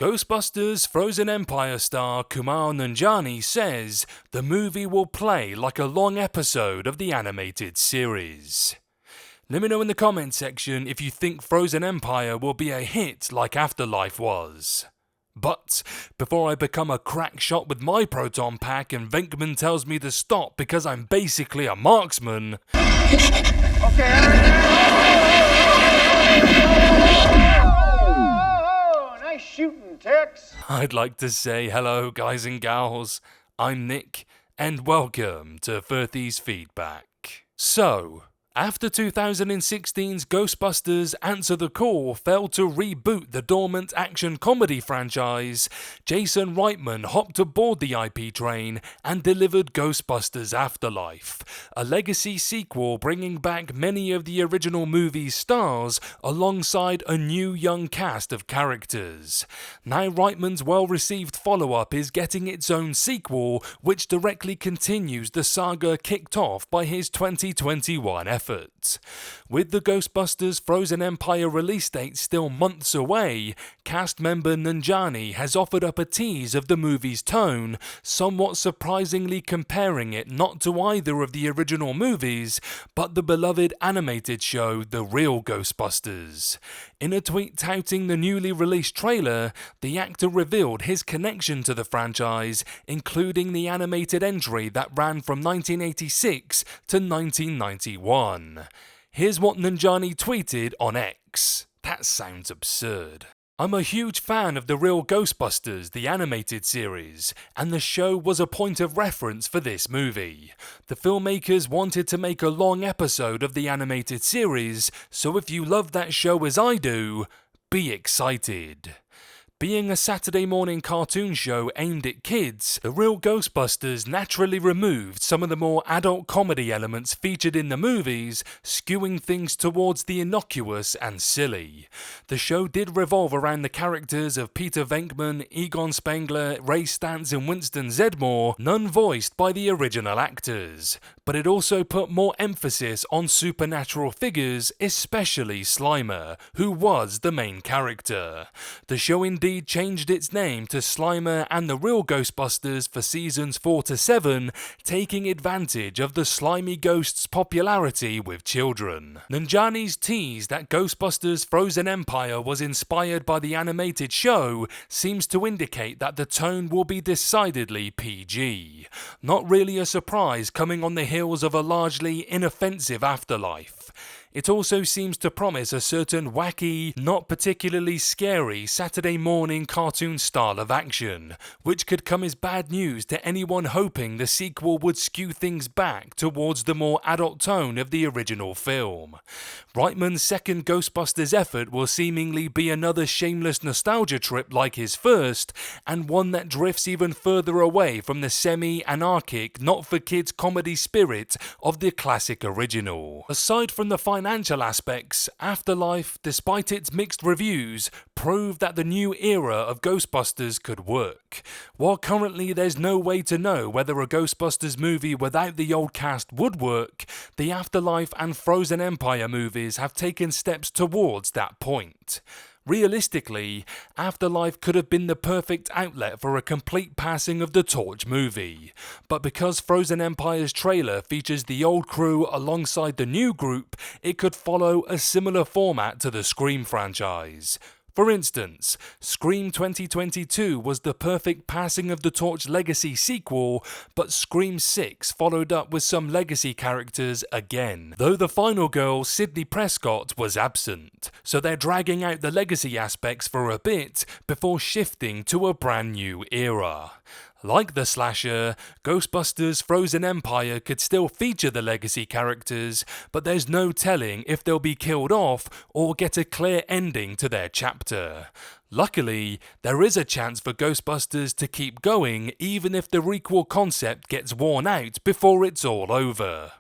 Ghostbusters Frozen Empire star Kumail Nanjiani says the movie will play like a long episode of the animated series. Let me know in the comment section if you think Frozen Empire will be a hit like Afterlife was. But before I become a crack shot with my proton pack and Venkman tells me to stop because I'm basically a marksman, Nice shooting, Tex. I'd like to say hello guys and gals, I'm Nick, and welcome to 30's Feedback. So, after 2016's Ghostbusters Answer the Call failed to reboot the dormant action comedy franchise, Jason Reitman hopped aboard the IP train and delivered Ghostbusters Afterlife, a legacy sequel bringing back many of the original movie's stars alongside a new young cast of characters. Now Reitman's well-received follow-up is getting its own sequel, which directly continues the saga kicked off by his 2021 effort. With the Ghostbusters Frozen Empire release date still months away, cast member Nanjiani has offered up a tease of the movie's tone, somewhat surprisingly comparing it not to either of the original movies, but the beloved animated show The Real Ghostbusters. In a tweet touting the newly released trailer, the actor revealed his connection to the franchise, including the animated entry that ran from 1986 to 1991. Here's what Nanjiani tweeted on X. That sounds absurd. I'm a huge fan of The Real Ghostbusters, the animated series, and the show was a point of reference for this movie. The filmmakers wanted to make a long episode of the animated series, so if you love that show as I do, be excited. Being a Saturday morning cartoon show aimed at kids, The Real Ghostbusters naturally removed some of the more adult comedy elements featured in the movies, skewing things towards the innocuous and silly. The show did revolve around the characters of Peter Venkman, Egon Spengler, Ray Stantz and Winston Zeddemore, none voiced by the original actors. But it also put more emphasis on supernatural figures, especially Slimer, who was the main character. The show indeed changed its name to Slimer and the Real Ghostbusters for seasons 4 to 7, taking advantage of the slimy ghost's popularity with children. Nanjiani's tease that Ghostbusters Frozen Empire was inspired by the animated show seems to indicate that the tone will be decidedly PG. Not really a surprise coming on the heels of a largely inoffensive Afterlife. It also seems to promise a certain wacky, not particularly scary Saturday morning cartoon style of action, which could come as bad news to anyone hoping the sequel would skew things back towards the more adult tone of the original film. Reitman's second Ghostbusters effort will seemingly be another shameless nostalgia trip like his first, and one that drifts even further away from the semi-anarchic, not-for-kids comedy spirit of the classic original. Aside from the financial aspects, Afterlife, despite its mixed reviews, proved that the new era of Ghostbusters could work. While currently there's no way to know whether a Ghostbusters movie without the old cast would work, the Afterlife and Frozen Empire movies have taken steps towards that point. Realistically, Afterlife could have been the perfect outlet for a complete passing of the torch movie, but because Frozen Empire's trailer features the old crew alongside the new group, it could follow a similar format to the Scream franchise. For instance, Scream 2022 was the perfect passing of the torch legacy sequel, but Scream 6 followed up with some legacy characters again, though the final girl, Sidney Prescott, was absent, so they're dragging out the legacy aspects for a bit before shifting to a brand new era. Like the slasher, Ghostbusters Frozen Empire could still feature the legacy characters, but there's no telling if they'll be killed off or get a clear ending to their chapter. Luckily, there is a chance for Ghostbusters to keep going even if the requel concept gets worn out before it's all over.